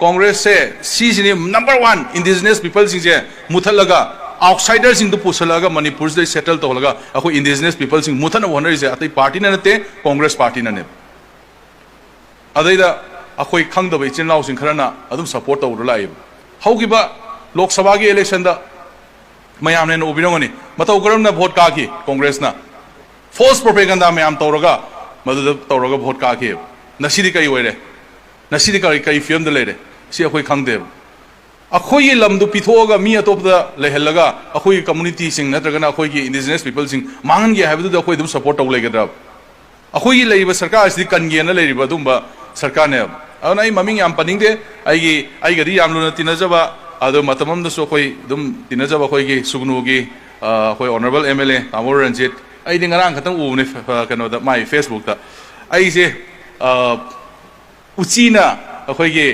कांग्रेस से सीजनी number 1 indigenous people सिंह मुथलगा आउटसाइडर सिंह पुसलगा मणिपुर से सेटल तौलगा अखो इंडिजिनस पीपल सिंह मुथन होनरी से अतई पार्टी नते कांग्रेस पार्टी ने अदैदा अखोई खंगदब इचिन लाउ सिंह खरना अदुम सपोर्ट तौर लाइब हौगिबा लोकसभा की इलेक्शन दा मयाम ने उबिरंगनी मतौ करमना वोट काकी कांग्रेस ना फोर्स प्रोपेगेंडा मयाम तौरगा मदद तौरगा वोट काकी नसीदी कई ओइरे नसीदी कई फिल्म द लेरे सी अखोई खंगदेब अखोई लमदु पिथोगा मी अतोपदा लेहलगा अखोई कम्युनिटी सिंह नत्रगना अखोई की इंडिजिनस पीपल सिंह मांगन गे हाबदु अखोई दुम सपोर्ट तौ लेगद्रा अखोई लेरिबा सरकार असि कनगेना लेरिबा दुमबा सरकार ने अन आई ममिंग याम पनिंगदे आई गदी याम लुना तिनजबा अदो मतमम दसो अखोई दुम तिनजबा अखोई की सुगनुगी अखोई ऑनरेबल एमएलए तामोर रंजित आई दिन ngरang खतंग उने कनो द माय फेसबुक दा आई से उचीना अखोई की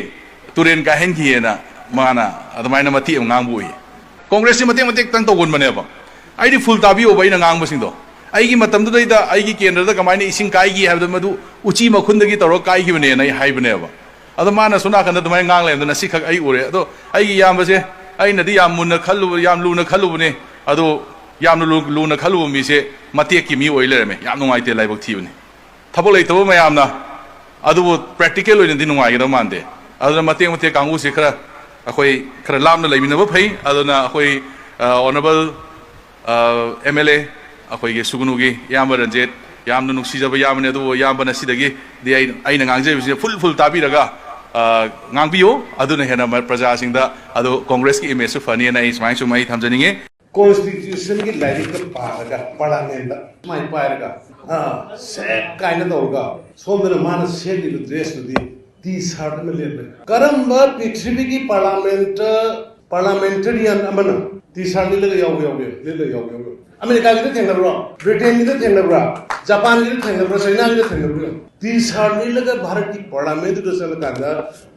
तुरेन का हेन किएना माना अदमाइना मती ngamबुई कांग्रेस से मते मते तंग तोगन बनेबा आइदि फुल ताबी ओबाइना ngamबसिंदो आइगी मतमदु दैदा आइगी केंद्रदा कमाइना इसिंग काइगी हाबद मदु उची मखुंदगी तौरो काइगी बने नै हाइबनेबा अदो माना सुना कन दमाइ ngang लेमदना सिखक आई उरे अदो आइगी यामबसे आइनदि याम मुन खल्लु याम लुना खल्लुबने अदो याम लुना खल्लु मिसे मते की मी ओइ लेरमे याम नुंगाइते लाइबक थिबने थबो लेतबो मयामना अदु प्रैक्टिकल ओइनदि नुंगाइगदा मानदे अदो मते मते कांगु से खरा अखोई खरा लामना लेबिनबो फै अदोना अखोई ऑनरेबल एमएलए अखोई के सुगनुगी याम रंजित याम नुक्सीजब यामने अदो यामबना सिदगी दि आइना ngangjebसे फुल ताबिरगा ngangbio aduna hena प्रजा सिंहदा अदो कांग्रेस की इमेज सु फनी ना इसमाइ सुमाइ थमजनिगे कॉन्स्टिट्यूशन की लाइक पारगा पार्लियामेंट माइ पारगा से काइना दौरगा सोमदन मान सेली ड्रेस दी टी शर्ट में लेबे करम पृथ्वी की पार्लियामेंटेरियन अमन टी शर्ट ले याव अमेरिका की थेंगब्रो ब्रिटेन की थेंगब्रो जापान की थेंगब्रो चाइना की थेंगब्रो टी शर्ट ले भारत की पार्लियामेंट तो चल कांदा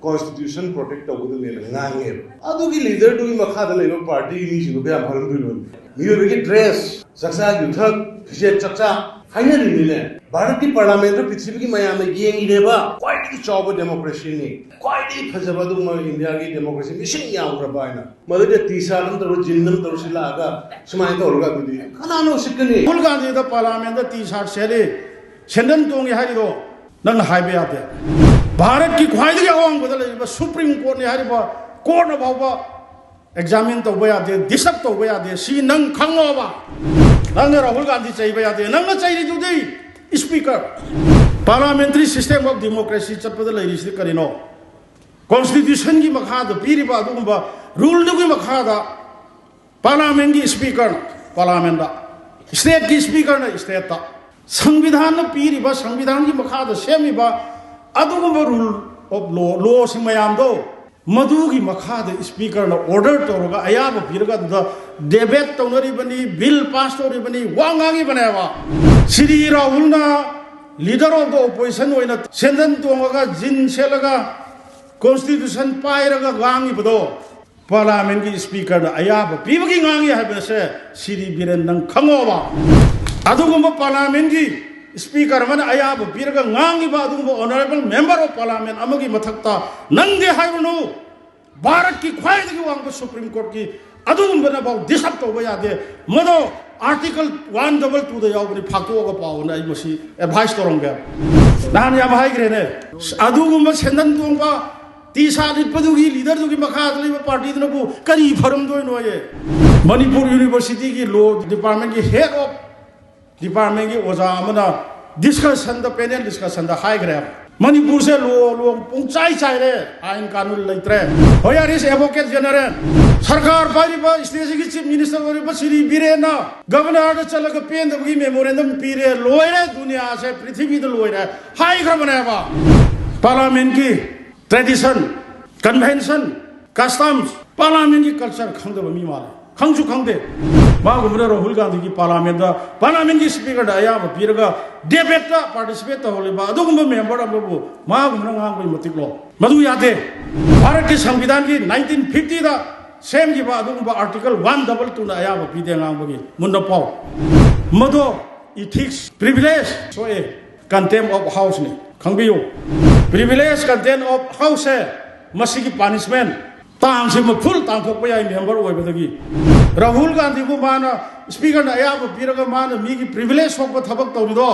कॉन्स्टिट्यूशन प्रोटेक्ट तौबदु ले ngange अदुगी लीडर दुगी मखादा लेबो पार्टी नि सिगो बे भरम दुनो मियो की ड्रेस सक्सा युथक फिसे चक्चा फाइनली भारत की पार्लियामेंट पृथ्वी की मयाम येंगिरेबा क्वाइटली चौबो डेमोक्रेसी नि क्वाइटली फजबा दुम इंडिया की डेमोक्रेसी मिसिंग यावरबा आइना मदे तीसारम तरो जिन्नम तरो सिलागा समाय तोरगा दुदी खनानो सिकनी राहुल गांधी द पार्लियामेंट द तीसार सेले सेंदन तोंगे हारिदो नंग हाइबे आते भारत की ख्वाइदगी अवांग बदल सुप्रीम कोर्ट ने हारिबा कोर्ट न बाबा एग्जामिन तौबा यादे डिसक तौबा यादे सी नंग खंगोबा नंग राहुल गांधी चाहिए यादे नंग चाहिए जुदी speaker parliamentary system of democracy चपद लेरिसि करिनो कॉन्स्टिट्यूशन की मखाद पीरिबा दुगुंबा रूल दुगी मखादा पार्लियामेंट की स्पीकर पार्लियामेंट दा स्टेट की स्पीकर न स्टेट ता संविधान न पीरिबा संविधान की मखाद सेमिबा अदुगुंबा रूल ऑफ लॉ सिमयाम दो मधुगी मखाद स्पीकर न ऑर्डर तौरगा अयाब पीरगा द डिबेट तौनरिबनी बिल पास तौरिबनी वांगागी बनेबा श्री राहुल ना लीडर ऑफ द ऑपोजिशन होइना सेंदन तोंगा जिन सेलगा कॉन्स्टिट्यूशन पाइरगा गांगी बदो पार्लियामेंट की स्पीकर न अयाब पीबगी गांगी हाबसे श्री बीरेन नंग खंगोबा अदुगुंबा पार्लियामेंट की स्पीकर मन अयाब पीरगा गांगी बा अदुगुंबा ऑनरेबल मेंबर ऑफ पार्लियामेंट अमगी मथक्ता नंगे हाइबनु भारत की ख्वाइदगी वांग सुप्रीम कोर्ट की अदुगुंबा न बाउ डिसप तौबा यादे मदो आर्टिकल 122 द यावबनि फाक्तोगा पावना आई मसी एडवाइस तोरंगे नान याम हाइग्रेने अदुगुंबा सेंदन तोंबा तीसा लिपदुगी लीडर दुगी मखाद लेबा पार्टी दनबु करी फरम दोइनो ये मणिपुर यूनिवर्सिटी की लॉ डिपार्टमेंट की हेड ऑफ डिपार्टमेंट की ओजा अमना डिस्कशन द पैनल डिस्कशन द हाइग्रे मणिपुर से लो पुंचाई चाइरे आइन कानून लेत्रे होयार इस एडवोकेट जनरल सरकार पारिबा स्टेट की चीफ मिनिस्टर ओरिबा श्री बीरेन गवर्नर चलग पेंदबगी मेमोरेंडम पीरे लोइरे दुनिया से पृथ्वी द लोइरे हाइग्रे बनेबा पार्लियामेंट की ट्रेडिशन कन्वेंशन कस्टम्स पार्लियामेंट की कल्चर खंगदब मी माले खंगसु खंगदे मागुमरा राहुल गांधी की पार्लियामेंट की स्पीकर अयाब पीरगा डिबेट पार्टिसिपेट तौलेबा अदुगुंबा मेंबर अबु मागुमरा गांगबई मतिकलो मधु यादे भारत के संविधान की 1950 दा सेम की अदुगुंबा आर्टिकल 122 ना अयाब पीदे गांगबगी मुन्ना पाव मदो इथिक्स प्रिविलेज सोए कंटेम्प्ट ऑफ हाउस ने खंगबियो प्रिविलेज कंटेम्प्ट ऑफ हाउस है मसीगी पनिशमेंट तांग से फुल तांथोप याई मेंबर ओइबदगी राहुल गांधी को माना स्पीकर ना अयाब पीरगा माना मीगी प्रिविलेज होप थबक तौरिदो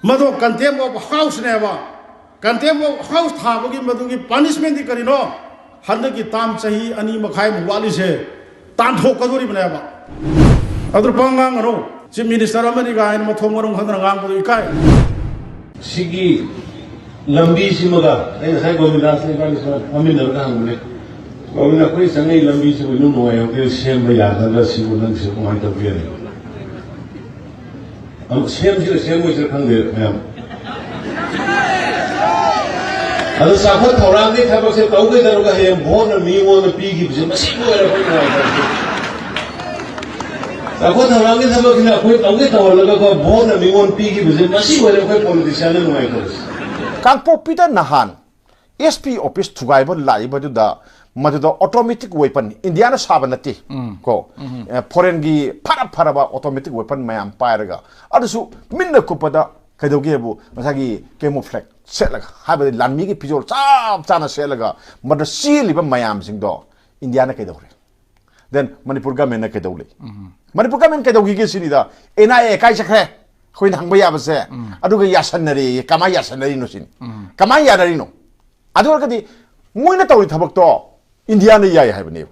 मदो कंटेम्प ऑफ हाउस नेबा कंटेम्प ऑफ हाउस थाबगी मदुगी पनिशमेंट दी करिनो हंदगी ताम सही अनि मखाई मुवाली से तांथोक कदोरी बनेबा अदर पंगांग नो चीफ मिनिस्टर अमनी गायन मथोंग मरंग खंदरा गांग बदु इकाय सिगी लंबी सिमगा ए sai गोविंदास ने गाली सर हमें नरका हमने गोविंदा कोई संगे लंबी से नु नो है के सेम में याद है सिगु नंग से कोई तो के हम सेम में से खंगे मैम अदो साखो थौरांग ने थबक से तौगे दरुगा है बोन मीवो ने पीगी से मसिगु है कोई साखो थौरांग ने थबक ने कोई तौगे तौलगा को बोन मीवो ने पीगी से मसिगु है कोई पॉलिटिशियन ने नो है कांगपोपीदा नहान एसपी ऑफिस थुगाइब लाइबदुदा मदुदा ऑटोमेटिक वेपन इंडिया ना साब नती को फॉरेन की फरबा ऑटोमेटिक वेपन मयाम पायरगा अदसु मिन्न कुपदा कदोगेबु मसागी कैमोफ्लेज सेलगा हाबे लानमी की फिजोल चाप चाना सेलगा मद सीलिबा मयाम सिंगदो इंडिया ना कदोरे देन मणिपुर गवर्नमेंट ना कदोले मणिपुर गवर्नमेंट कदोगी के सिनिदा एनआईए काई चखरे कोई हंग याबसे अदुगा यासनरी कमाई यासनरी नो सिन कमाई यानरी नो अदुगदी मोइना तौरी थबक तो इंडिया ने याय हाबने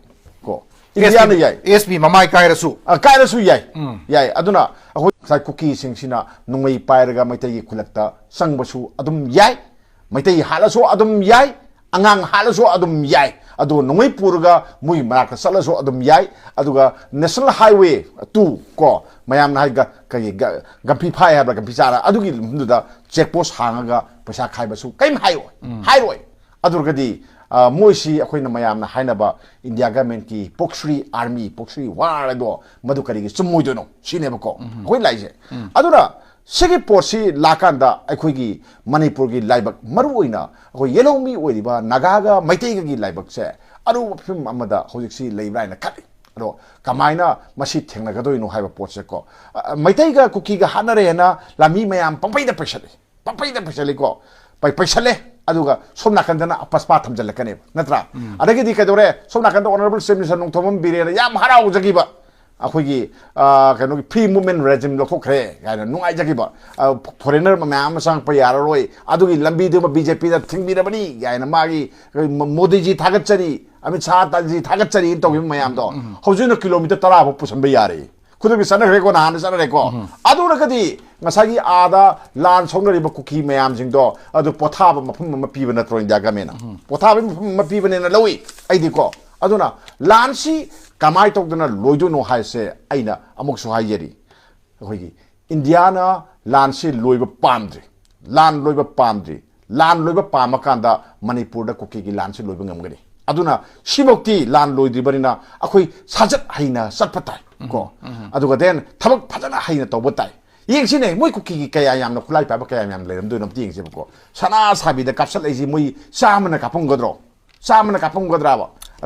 को इंडिया ने याय एसपी ममाई कायरसु याय अदुना अखोय साइ कुकी सिंगसिना नुंगै पायरगा मैतैगी खुलक्ता संगबसु अदुम याय मैतै हालसु अदुम याय अंगांग हालसु अदुम याय अदु नुंगै पुरगा मुई मराक सलसु अदुम याय अदुगा नेशनल हाईवे 2 को मयाम नाइगा कई गंपी फाय हाबा गंपी चारा अदुगी दुदा चेक पोस्ट हांगा पैसा खाइबसु कैम हाइरोय अदुगदी मोइसी अखोइना मयामना हाइनाबा इंडिया गवर्नमेंट की पोक्सरी आर्मी पोक्सरी वार दो मधु करिगी चुमोइदोनो सिनेबको अखोइ लाइजे अदुरा सिगी पोर्सी लाकांदा अखोइगी मणिपुर की लाइबक मरुओइना अखोइ येलोमी ओइरिबा नागागा मैतेगी लाइबक से अरु फिल्म अमदा होजिक्सी लेब्राइना खली अदो कमाइना मसी थेंगनगदोइनो हाइबा पोर्से को मैतेगा कुकीगा हानरेना लामी मयाम पंपैदा पैसले को पैसले अदुगा सोमनाकंदना अपस्पा थमजलकने नत्रा अदगिदी कदोरे सोमनाकंद ऑनरेबल चीफ मिनिस्टर नोंथोमम बिरेना याम हराउ जगिबा अखोगी कनो फ्री मूवमेंट रेजिम लखोखरे गायना नुंगाइ जगिबा फॉरेनर मयाम सांग प यारोय अदुगी लंबी दु बीजेपी दा थिंगबिरबनी गायना मागी मोदी जी थागतचरी अमित शाह जी थागतचरी तोगि मयाम दो हौजुना किलोमीटर 10 बो पुसनबे यारे खुद भी सनरे को नान सनरे को अदुरगदी ngасagi ada lan songnari ba kuki mayam jingdo adu pothaba mafum ma piba na tro india gamena pothaba ma piba ne na lowi aidi ko aduna lan si kamai tokdana loido no haise aina amuk su hayeri hoigi indiana lan si loiba pamdri lan loiba pamakanda manipur da kuki gi lan si loiba ngamgani aduna shibokti lan loidri barina akhoi sajat haina satpatai ko aduga den thabak phajana haina tobotai yengsiने मोइ cookie कया यामन खुलाई पाबा कया याम लेरम दुनम तिंगसेबको सना साबिदा कापसल एजि मोइ सामना कापंगद्राबा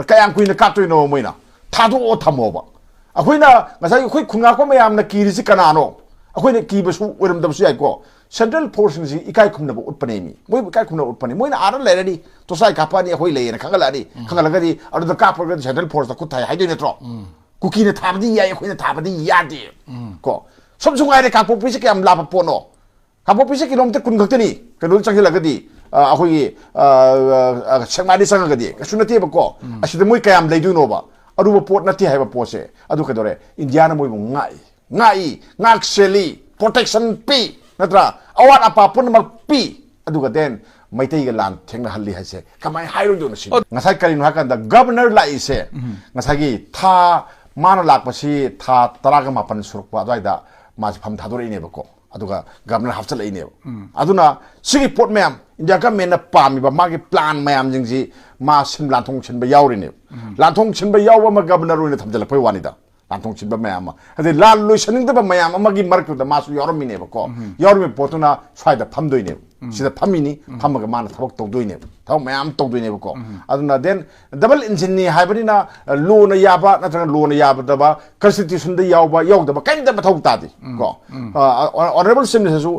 कयाम कुइना कातोइनो Moina थादो थमोबा अखोइना ngасai अखोइ खुंगाको मयामना किरिसि कनानो अखोइना किबसु ओरमदबसु याइको central force इकाई खुमनबो उत्पनेमी मोइ इकाई खुमना उत्पने Moina are लेरडी तोसाइ कापानी अखोइ लेयना खंगलागदी अरुद कापरग central force दा कुथाइ हाइदोइ नत्रो कुकीना थाबदी याइ अखोइना थाबदी यादे को समझुंगारे कापोपी से क्या लाभ पोनो कापोपी से किलोमीटर कुन खतनी कनो चंगे लगदी अखोई संगमादी संगगदी कसुनती बको असिद मोइ कयाम लेदुनोबा अरुब पोट नती हाइबा पोसे अदु कदोरे इंडिया ना मोइबु ngaई प्रोटेक्शन पी नत्रा अवाट अपा पुनमक पी अदु गदेन मैतै ग लान थेंगना हल्ली हाइसे कमाय हाइरो दोन सि ngasai करिन हाकंदा गवर्नर लाइसे ngasagi था मानो लाकपसी था तरागा मापन सुरकपा अदवाइदा मास फम थादोरइनेबको अदुगा गवर्नर हाफचलइनेब अदुना सिगी पोर्ट मैम इंडिया गवर्नमेंट पामिबा मागे प्लान मैम जिंगजी मा सिम लांथों छिनबा यावरिने लांथों छिनबा यावबा मा गवर्नर ओइने थमजलपै वानिदा लांथों छिनबा मैम अदे लाल लोइसनिंगदबा मैम अमगी मरकदा मासु यावरमिनेबको यावरमि पोर्टुना स्वाइदा फमदोइने सिदा फमिनी फमगा माना थबक तौदोइने थौ मैम तौदोइनेबको अदुना देन डबल इंजिन नि हाइबनिना लोन याबा नत्रगा लोन याबदबा कॉन्स्टिट्यूशन द यावबा यावदबा कैमदा मथौ तादि को ऑनरेबल चीफ मिनिस्टर सु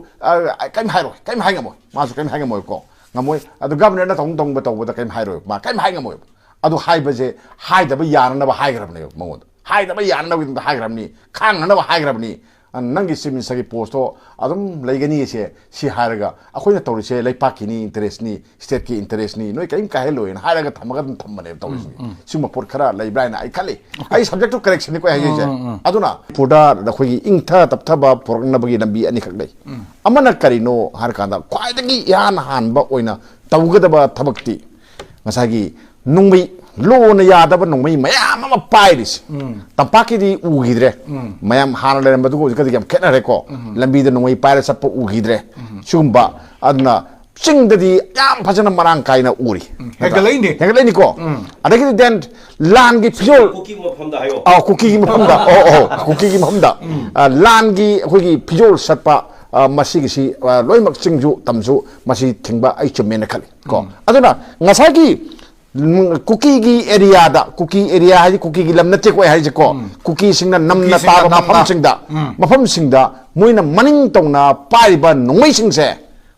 कैम हाइरो कैम हाइगमो मासु कैम हाइगमो को ngamoi adu governor na tong tong ba tong ba kaim hairo ma kaim hai ngamoi adu hai ba je hai da ba yan na ba hai gram ne mangod hai da ba yan na ba hai gram ni khang na ba hai gram ni nangi simin sagi posto adum leigani se si haraga akhoi na tori se lai pa ki ni interest ni state ki interest ni noi kaim ka helo in haraga thamaga thammane tori sima por khara lai brain ai khale ai subject to correction ni ko hai je aduna puda da khoi ing tha tap tha ba por na bagi lambi ani khak dai amana karino har kanda kwai dagi yan han ba oina tawga da ba thabakti masagi nungbi lo na ya da ba nungbi mayam ma pairis tampaki di ugidre mayam han le madu ko kadi kam khena re ko lambi da nungbi paira sap ugidre chumba adna ching da di yam phajana marang kaina uri hegalai ni ko adagi den lan gi phyol 쿠키 먹hamda hayo kuki gi mhamda kuki gi mhamda lan gi khoi gi phyol satpa masi gi si loi mak chingju tamju masi thingba ai chumena khali ko aduna ngasai gi kuki gi area da kuki area hai kuki gi lamna che ko hai je ko kuki singna namna ta mafam singda moina maning tongna pai ba nongmai singse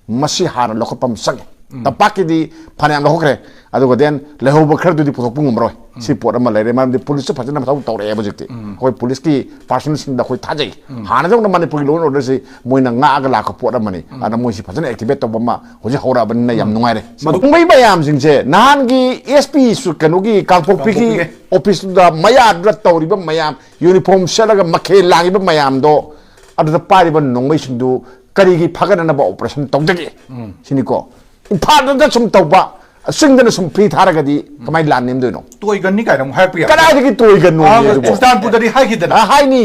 masi hana lokopam sang tapaki di phanam lokre adugo den lehoba khar du di puthok pung umroi si pot ama lere mam di police phajana mathau tawre bajikti koi police ki personal sing da koi thajai hana jong na mani puri lo order si moina nga aga la ko pot amani ana moi si phajana activate to bama hoji hora ban na yam nungai re mai bayam sing je nan gi sp su kanu gi kangpok pi ki office da maya dra tawri ba mayam uniform selaga makhe langi ba mayam do adu da pari ba nongmai sing du kari gi phagana na ba operation tawdagi sini ko imphal da sum tawba singdana sum pri tharagadi kamai lan nem doino toy gan ni kai ram hai priya kada gi toy gan no sultanpur da hai ki da hai ni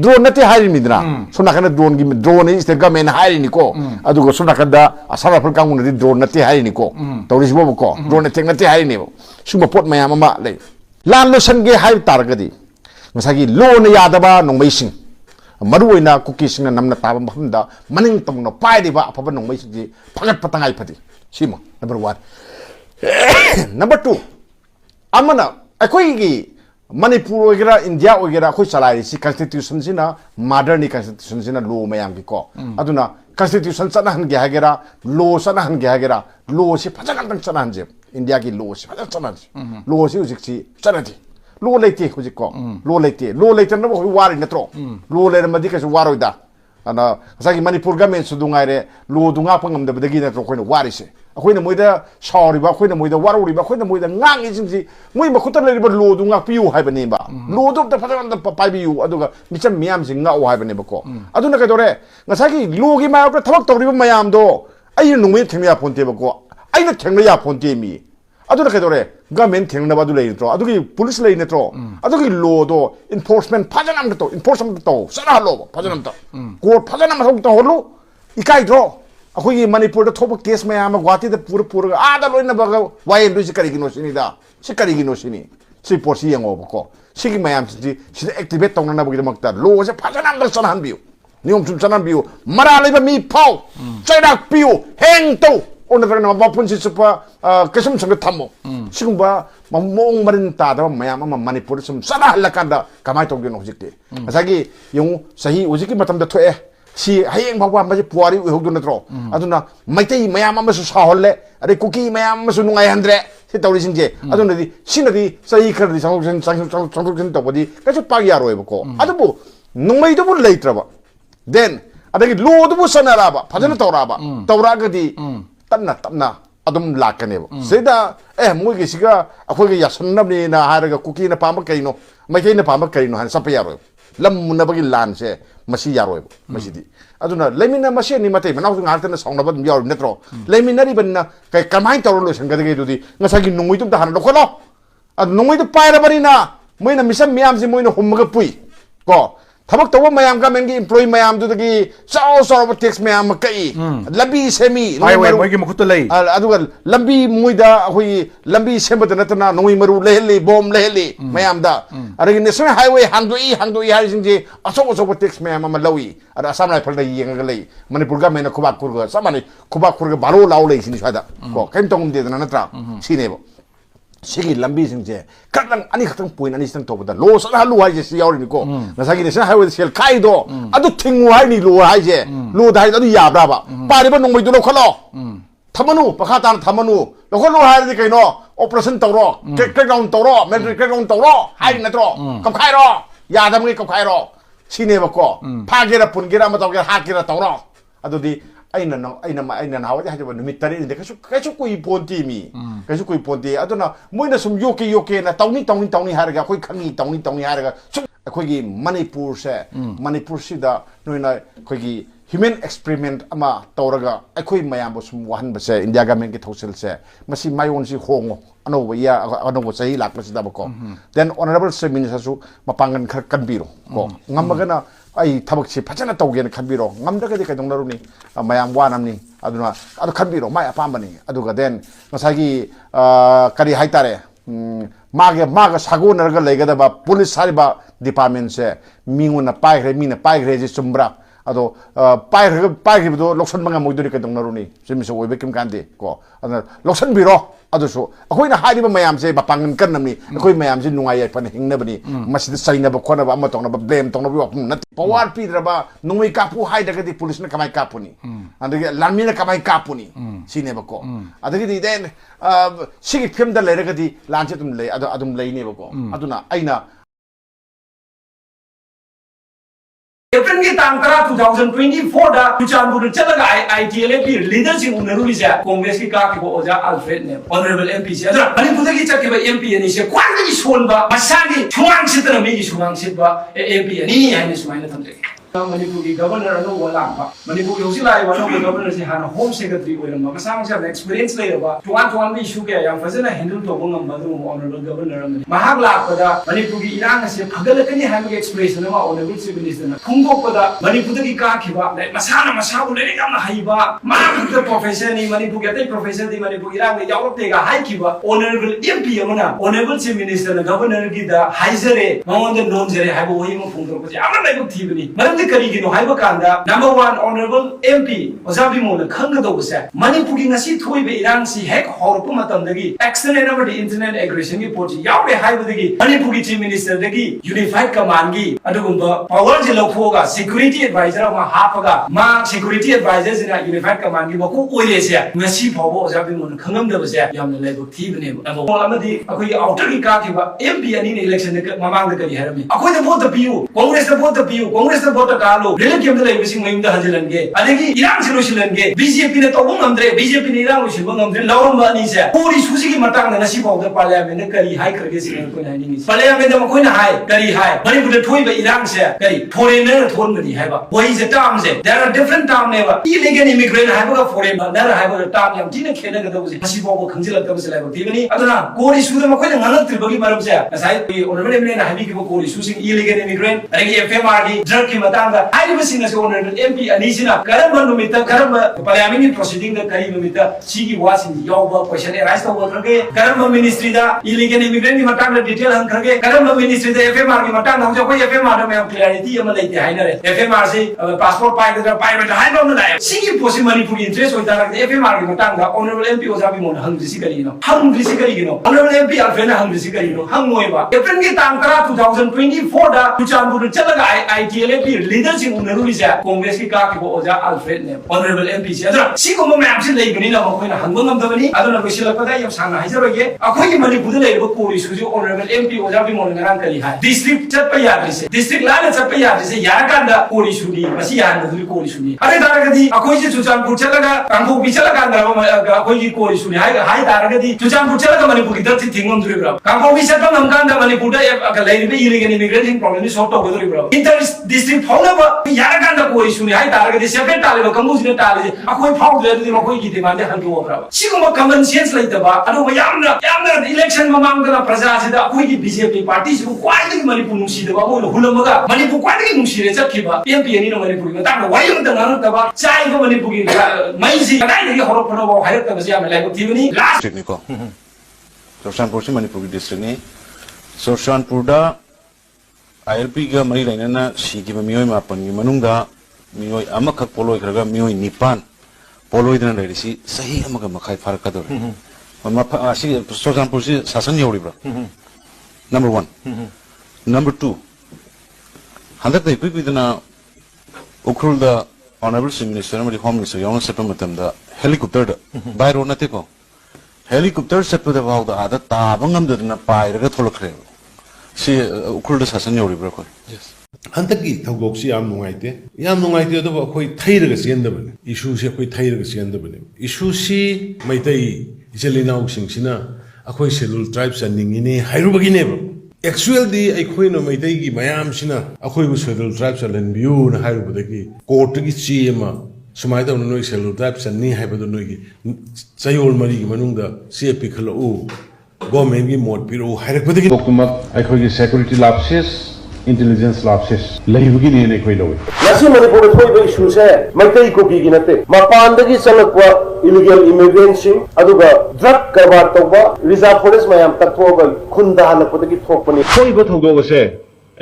drone nate hai ni dra suna kana drone gi drone is the government hai ni ko adu go suna kada asara phul kang ni drone nate hai ni ko tawris bo ko drone tek nate hai ni suma pot mayam ama le lan lo san ge hai taragadi masagi lo na yadaba nongmai sing maru oina kuki sing namna taba mhamda maning tongno pai diba apaba nongmai sing ji phagat patangai phati sima number 1 number 2 amana akoi gi manipur ogira india ogira khoi salai si constitution sina modern constitution sina law mayam gi ko aduna constitution sana han ge hagera law sana han ge hagera law si phajana tang sana han je india gi law si phajana sana law si ujik si sanati law leite hujik ko law leite na ho wari natro law le madi ka waro da ana sagi manipur government su dungai re law dunga pangam da badagi natro ko wari se akhoi na moida sorry ba akhoi na moida waruri ba akhoi na moida ngang ising si moi ba khutar le ba lo du ngak piu hai ba ne ba lo du da phatan da pai biu aduga micham miam sing nga hai ba ne ba ko aduna ka dore ngasagi lo gi ma ba thabak tori ba mayam do ai nungmi thengya phonte ba ko ai na thengna ya phonte mi aduna ka dore government thengna ba du le tro adugi police le ne tro adugi lo do enforcement phajanam to enforcement to sara lo phajanam to court phajanam to holu ikai tro अखोई मणिपुर थोप case ma'am Guwahati पूरा आदा लोइना बगा Y लुइ करिगिनो सिनिदा सि करिगिनो सिनि सि पोसी यंगोबको सिगि ma'am सि एक्टिवेट तौना बगिदमक्ता लो से फजना अंदर सनहन बिउ नियम सुन सनहन बिउ मरा लेबा मी फाउ चैराक पिउ हेंग तो ओनदरना बापुन सि सुपा कसम संग थमो सिगुबा ममोंग मरिन तादा मैम मणिपुर सम सना हलकांदा कमाय तौगिनो हुजिके असागी यंग सही हुजिकी मतमदा थोए si hayeng bhawa maji puari uhog dun natro aduna maitai mayam amasu saholle ade kuki mayam amasu nungai handre si tawri singje aduna di sinadi sai khar di sanction to bodi kachu pag yaro ebko adubu nungai do bu leitraba then adagi lo do bu sanaraba phajana tawraba tawragadi tanna adum lakane seda moi gi siga akhoi gi yasanna ni na haraga kuki na pamba kaino maitai na pamba kaino han sapa yaro lam munabagi lan se masi yaro masi di aduna lemina masi ni mate manau ngaltana songna bad yaro netro lemina ri banna kai kamai tawro lo sanga de du di ngasagi nungui tum ta han lokolo ad nungui tu paira bari na moina misam miam si moina humga pui ko thabak tawa mayam ka mengi employee mayam du gi sao tax mayam kai labi semi highway moi gi mukut lei aduga lambi muida hui lambi semba da natana noi maru lehli bom lehli mayam da arigi national highway hangdoi hari singje aso tax mayam ma lawi ara asam rifle da yenga lei manipur ga mena kubak kurga samani kubak kurga baro law lei sini sada ko kaim tong de na natra sinebo sigi lambi singje kadang ani khatang point ani sing toba da lo sa halu hai je si yauri ni ko nasagi national highway sel kai do adu thingu hai ni lo hai je lo dai adu ya bra ba pare ba nongmai do lo khalo थमनु पखातान थमनु लखोलु हारि कइनो operation तौरो crack down तौरो मेट्रिक crack down तौरो हारि नत्रो कमखाइरो यादमगे कमखाइरो सिनेबको फागेरा पुनगेरा मतौगे हाकेरा तौरो अदुदी aina nawa ha jaba numit tari de kasu koi ponti mi kasu koi ponti aduna moina sum yoke na tawni harga koi khangi tawni harga koi gi manipur sida noina koi gi human experiment ama tawraga akoi mayam sum wahan base india government ki thosil se masi mayon si hongo ano sahi lak masida bako then honorable sir minister su mapangan kanbiro ko ngamagana ai tabak si phachana tawgen khanbiro ngamdagadi kai donglaruni mayam wanamni aduna adu khanbiro mai apambani aduga then masagi kari haitare maga sago narga legada ba police sariba department se minguna paigre ji chumbra ado paigre do loksan manga moiduri kai donglaruni semiso oibe kim kande ko aduna loksan biro adusu akoina hariba mayam se bapangan kanamni akoi mayam se nungai pan hingnabani masida saina ba khona ba amatong na ba blame tong na ba nat power pidraba nungui kapu haidagadi police na kamai kapuni andagi lanmi na kamai kapuni sine ba ko adagi then sigi film da leragadi lanche tum lei adum lei ne ba ko aduna aina April के तांतरा 2024 दा चुचानपुर चलगा ITLP leader Singh उनरुली से कांग्रेस की का को ओजा Alfred ने honourable MP से अदरा मणिपुर की चके एमपी ने से क्वांटली सोलबा मसागी छुवांग सितन मेगी छुवांग सितबा एमपी ने हाइने सुमाइना थमले मणिपुर की गवर्नर अनो वलांबा मणिपुर की उसिलाई वानो गवर्नर से हाना होम सेक्रेटरी ओइरम मसांग से एक्सपीरियंस लेबा टुवान इशू के याम फजना हैंडल तो ngam badu ऑनरेबल गवर्नर ने महाग लापदा मणिपुर की इरांग से फगलकनी हाइमे एक्सप्रेशन मा ऑनरेबल चीफ मिनिस्टर खुंगोपदा मणिपुर की का खिबा मसाना मसाबु लेने काम हाइबा माखुद प्रोफेसर नि मणिपुर के तै प्रोफेसर दि मणिपुर इरांग ने यावरतेगा हाइखिबा ऑनरेबल एमपी अमना ऑनरेबल चीफ मिनिस्टर गवर्नर की दा हाइजरे मौन दे नोनजरे हाइबो होई म फुंगरो को आमना लाइबो थीबनी मरम करिगिनो हाइबो कांदा नंबर 1 ऑनरेबल एमपी ओजाबी मोन खंगदोबसे मणिपुर की ngasi थोइबे इरांग सी हेक हरपु मतमदगी एक्सटर्नल नंबर द इंटरनेट एग्रेशन की पोर्ट यावे हाइबदगी मणिपुर की चीफ मिनिस्टर दगी यूनिफाइड कमांड की अदुगुंबा पावर जे लौफोगा सिक्योरिटी एडवाइजर मा हापगा मा सिक्योरिटी एडवाइजर जिना यूनिफाइड कमांड की बको ओइले से ngasi फावो ओजाबी मोन खंगमदबसे यामने लाइबो थीबने नंबर 1 अमदी अखोई आउटर की का किबा एमपी अनि ने इलेक्शन दे ममांग दे करी हरमी अखोई दे वोट पियु कांग्रेस दे वोट पियु कांग्रेस दे वोट कालो relative they लाइबसिंग Mayem the हजलनगे अदगी इरांग सिलोसिलनगे BJP ने तोबो ngамद्रे बीजेपी ने इरांग सिबो ngамद्रे लौरम नि से पूरी सुसी की मतंग ने ngasi फाव दे पार्लियामेंट ने करी हाई करगे सिंग को नाइनिंग पार्लियामेंट दे मखोइन हाई करी हाई मणिपुर दे थोइबे इरांग से करी फॉरेनर थोनगदी हाइबा वही से टर्म से देयर आर डिफरेंट टर्म नेबा इलीगल इमिग्रेंट हाइबा फॉरेनर हाइबा टर्म याम जिने खेने गदो से ngasi फाव खंजिलक तब से लाइबो तिबनी अदना कोरी सुदे मखोइन ngana त्रिबगी मरम से ngасai ऑनरेबल एमने ना हाबी की कोरी सुसिंग इलीगल इमिग्रेंट अदगी एफएमआर की ड्रग की मतंग हाइबा सिंग से ऑनरेबल एमपी अनीसिना करम नुमित करम पार्लियामेंट प्रोसीडिंग द करी नुमित सिगी वासिंग यावबा क्वेश्चन राइज तो करगे करम मिनिस्ट्री दा इलीगल इमिग्रेंट की मतंग डिटेल हन करगे करम मिनिस्ट्री दा एफएमआर की मतंग हो कोई एफएमआर में क्लैरिटी अम लेते हाइनरे एफएमआर से पासपोर्ट पाइगदा पाइबा हाइबा न लाय सिगी पोसी मणिपुर इंटरेस्ट होता रखते एफएमआर की मतंग दा ऑनरेबल एमपी ओजाबी मोन हंग्रिसी करिनो हंग्रिसी करिनो ऑनरेबल एमपी अल्फेना हंग्रिसी करिनो हंगोइबा अप्रैल की तांतरा 2024 दा चुचानपुर चलगा ITLP लीडर सिंह उनरुली से कांग्रेस की का को ओजा अल्फ्रेड ने ऑनरेबल एमपी से अदरा सिगो मैम से लेबनी ना मखोइना हंगो ngamdabani aduna बिसिलपदा यम सांगा हाइजरोगे अखोई मणिपुर लेबो कोरी सुजु ऑनरेबल एमपी ओजा बि मोन नरां करी हाय डिस्ट्रिक्ट चटप याद्रि से डिस्ट्रिक्ट लाने चटप याद्रि से यारकांदा कोरी सुनी मसी यान दुली कोरी सुनी अरे दारगदी अखोई से चुचानपुर चलगा कांगो बिचलकांदा अखोई की कोरी सुनी हाय दारगदी चुचानपुर चलगा मणिपुर की दति थिंगम दुरी ब्रा कांगो बिचलका नमकांदा मणिपुर दा लेरिबे इलीगल इमिग्रेशन प्रॉब्लम सॉल्व तो गोदरी ब्रा इंटर डिस्ट्रिक्ट फाउनबा यारकांदा कोरी सुनी हाय दारगदी सेपरेट तालेबा कांगो जिने ताले अखोई फाउड लेदि मखोई की डिमांड हंगो ब्रा सिगो कॉमन सेंस लेतबा अदो यामना इलेक्शन ममांगदा प्रजा सिदा अखोई की बीजेपी पार्टी से क्वाइदि मणिपुर नुसीदबा मोन हुलमगा मणिपुर क्वाइदि नुसीरे चखिबा एमपी नि मणिपुर में तांग वायम द नरतबा चाइबा मणिपुर की मैसी कदाइ दि हरो फनो हायरतबा से याम लाइबो थिबनी लास्ट टेक्निको सोरसानपुर से मणिपुर की डिस्ट्रिक्ट ने सोरसानपुर दा आईएलपी का मरी लाइनना सीगी मियोय मापन की मनुंगा मियोय अमखक पोलोय खरगा मियोय निपान पोलोय दन लेरिसी सही अमग मखाय फारक कदर ꯃꯁꯤ ꯆꯨꯔꯆꯥꯟꯄꯨꯔꯁꯤ ꯁꯥꯁꯟ ꯌꯧꯔꯤꯕ꯭ꯔꯥ ꯅꯝꯕꯔ 1 ꯅꯝꯕꯔ 2 ꯍꯟꯗꯛꯇ ꯏꯀꯨꯏ ꯀꯨꯏꯗꯅ ꯎꯈ꯭ꯔꯨꯜꯗ ꯑꯣꯅꯔꯦꯕꯜ ꯆꯤꯐ ꯃꯤꯅꯤꯁꯇꯔ ꯑꯃꯗꯤ ꯍꯣꯝ ꯃꯤꯅꯤꯁꯇꯔ ꯌꯥꯎꯅ ꯆꯠꯄ ꯃꯇꯝꯗ हेलीकॉप्टर बाय रोड नते को हेलीकॉप्टर चटपद भाव आदा ताबंगमदना पायरगा थोलखरे सी उखुल शासन योरिब्रा को हंतकी थौदोक्सी याम नुंगाइते अदब अखोई थैरगा सेंदबने इशू से अखोई थैरगा सेंदबने इशू सी मैतई इचलिनाउ सिंगसिना अखोई शेड्यूल ट्राइब सनिंगिने हाइरुबगिनेब एक्चुअल दी अखोई न मैतई की मयाम सिना अखोई बु शेड्यूल ट्राइब सलनबियु न हाइरुबदगी कोर्ट की चीमा सुमाय दौन नोई शेड्यूल ट्राइब सन्नी हाइबदो नोई चयोल मरी की मनुंगदा से पिखलो गवर्नमेंट की मोड पिरो हाइरबदगी डॉक्यूमेंट अखोई सिक्योरिटी लैप्सेस इंटेलिजेंस लैप्सेस लैबगी ने अखोई लवे नसी मणिपुर थोइब इशू से मैतई कुकी की नते मपानदगी चलकवा इलीगल इमिग्रेंट्स ड्रग करबार तौबा रिजर्व फॉरेस्ट मयाम तकथोगा खुंदा हलपदगी थोपनी थोइब थौदोगसे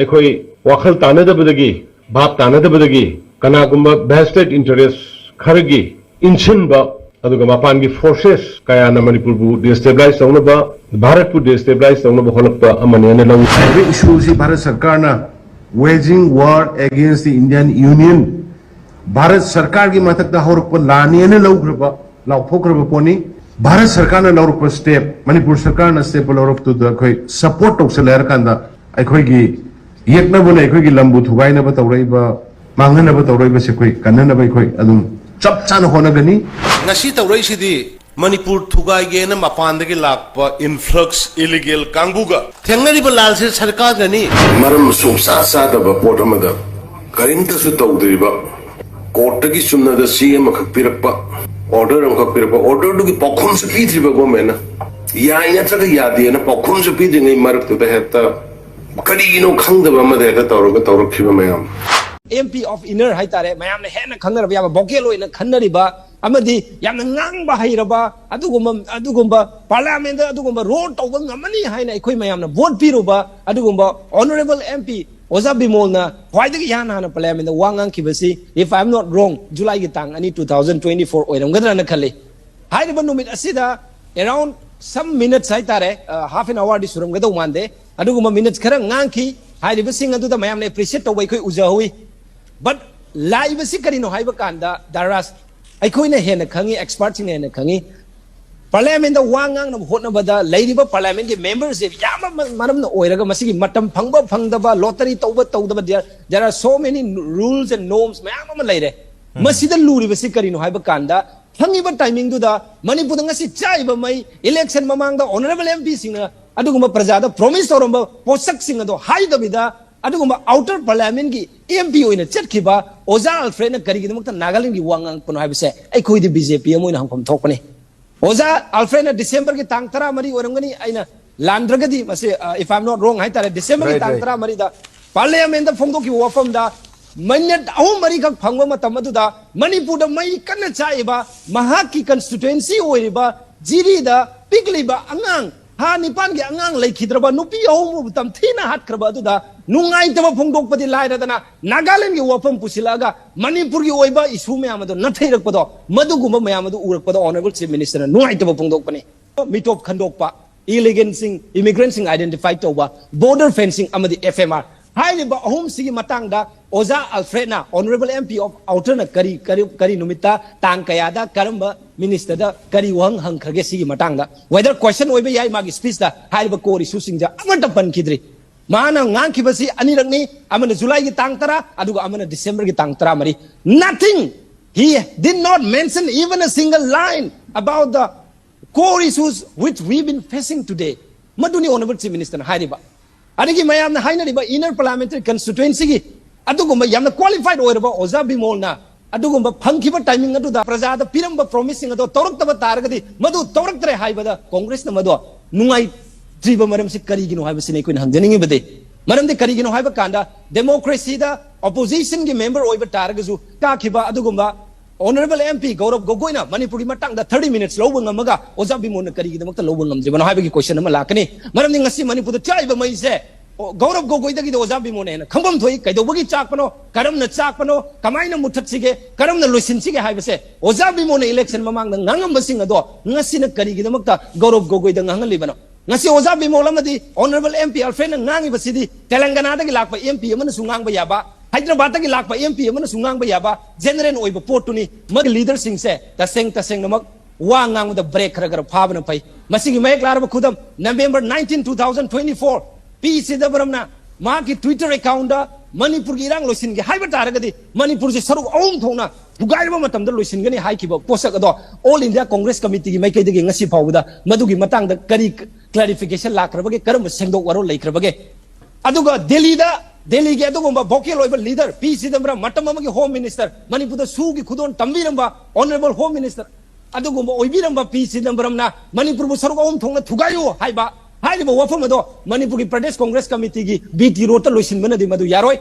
अखोई वाखल तानदबदगी भाप तानदबदगी कनागुम्बा वेस्टेड इंटरेस्ट खरगी इंसिनबा अदुगा मपान की फोर्सेस कया न मणिपुर बु डिस्टेबलाइज तौनबा भारत को डिस्टेबलाइज तौनबा होलकपा अमने लव इशू सी भारत सरकार ना waging war against the Indian union Bharat सरकार की मथक हौरप लाने लौग्रब लाउथोग्रब पोनी भारत सरकार ने लौरप स्टेप मणिपुर सरकार ने स्टेप लौरप सपोर्ट तौसलर कांदा अखोई येकनबने अखोई लंबु थुगाइनब तौरइबा मांगनब तौरइबा से कोई कन्ननब अखोई अदुम चप चान होनगनी ngasi tawrai sidi manipur thugai ge na mapan de lakpa influx illegal kanguga thengnari ba lal se sarkar gani maram sumsa sa da ba port amada karimta su tawdriba court ki sunna da cm khak pirpa order am khak pirpa order du ki pokhum se pidriba go mena ya ina tra ya de na pokhum se pidri ngai marak to da heta kadi no khangda ba ma da tawroga tawrakhiba mayam MP of Inner haitare mayam ne hena khannar ya bokel oina khannari ba amadi yamna ngang ba hairaba adugumba parliament da adugumba road tawba ngamani haina ekhoi mayam na vote piruba adugumba honorable MP Oza Bimol na khwaidagi yana na parliament da wangang kibasi if I am not wrong July gi tang ani 2024 oiram gadra na khale hairiba numit asida around some minutes haitare half an hour di suram gadaw mande adugumba minutes khara ngangki hairiba sing adu da mayam ne appreciate tawbai khoi ujahui but live si karino haiba kanda daras aikoina hena khangi expert sing hena khangi parliament da wangang na hotna bada lairiba parliament ge members yama manam na oiraga masigi matam phangba phangdaba lottery tawba there are so many rules and norms mayam laire masida luriba si karino haiba kanda phangiba timing du da manipur da ngasi chaiba mai election mamang da honorable MP sing aduguma praja da promise toramba posak sing do haida bida aduguma outer parliament gi MP oina chatkiba Oza Alfred na kari gidamukta Nagaland gi wangang puno haibse ai khoi di BJP amoina hangkom thokpani Oza Alfred na December gi tang tara mari orangani aina landragadi mase if I'm not wrong haitare December gi tang tara mari da parliament da phongdo ki wafam da minute ahum mari gak phangwa matam adu da Manipur da mai kanna chaiba mahaki constituency oiriba jiri da pigliba angang ha nipan gi angang laikhidraba nupi ahum tam thina hat kraba adu da nungai taba phongdok padi laira dana Nagaland gi wafam pusilaga Manipur gi oiba issue me amado nathairak pado maduguma me amado urak pado honorable chief minister nungai taba phongdok pani mitop khandok pa immigrant sing identify toba border fencing amadi FMR hairiba ahum sigi matang da Oza Alfred na honorable MP of outer na kari numita tang kayada karamba minister da kari wang hang khage sigi matang da whether question oiba yai magi speech da hairiba core issue sing ja amata pan kidri mana ngang kibasi anirak ni amana July gi tang tara aduga amana December gi tang tara mari nothing he did not mention even a single line about the core issues which we've been facing today maduni honorable chief minister hairiba adigi mayam na haina riba inner parliamentary constituency gi adugumba yamna qualified oiraba Oza Bimol na adugumba phangkiba timing adu da praja da piramba promising adu tawraktaba taragadi madu tawraktre haibada congress na madu nungai triba maram se karigino haiba sine kuin hangjaningi bade maram de karigino haiba kanda democracy da opposition gi member oiba taragazu ka khiba adugumba honorable MP Gaurav Gogoi na Manipuri matang da 30 minutes lobo ngamaga Oza Bimol na karigi damakta lobo ngamje bana haiba gi question na lakani maram de ngasi Manipur da chaiba mai se Gaurav Gogoi da gi Oza Bimol na khambam thoi kaido bagi chakpano karam na chakpano kamai na muthat sige karam na loisin sige haiba se Oza Bimol na election mamang na ngangam basing ado ngasi na karigi damakta Gaurav Gogoi da ngangal libano ngasi Oza Bimol amadi honorable MP Alfred na ngangi basidi Telangana da gi lakpa MP amana sungang ba yaba Hyderabad की लाप MP सुंगांग याबा general ओइब पोर्टुनी मग leader Singh से तसेंग नमक वा ngang the break खरगर फाबन फै मसिंग मयक लारब खुदम नवंबर 19 2024 P सिदबरमना मा की Twitter account Manipur की इरांग लोसिन के Haber तारगदी Manipur से सरुक औम थोना दुगाइबा मतम द लोसिन गनी हाइकिबो पोसक अदो ऑल इंडिया कांग्रेस कमिटी की माइकई दगी ngasi फावदा मदुगी मतंग द करी क्लैरिफिकेशन लाखरबगे करम सेंगदोक वरो लेखरबगे अदुगा दिल्ली के अदुगुम्बा भोकेल ओइबा लीडर पी सिदबरम मतम अमगी होम मिनिस्टर मणिपुर द सुगी खुदोन तंबीरंबा ऑनरेबल होम मिनिस्टर अदुगुम्बा ओइबिरंबा पी सिदबरमना मणिपुर बु सरुक औम थोंना थुगायो हाइबा हाइबा वफम अदो मणिपुर की प्रदेश कांग्रेस कमिटी की बीटी रोड लोसिन मनदी मदु यारोय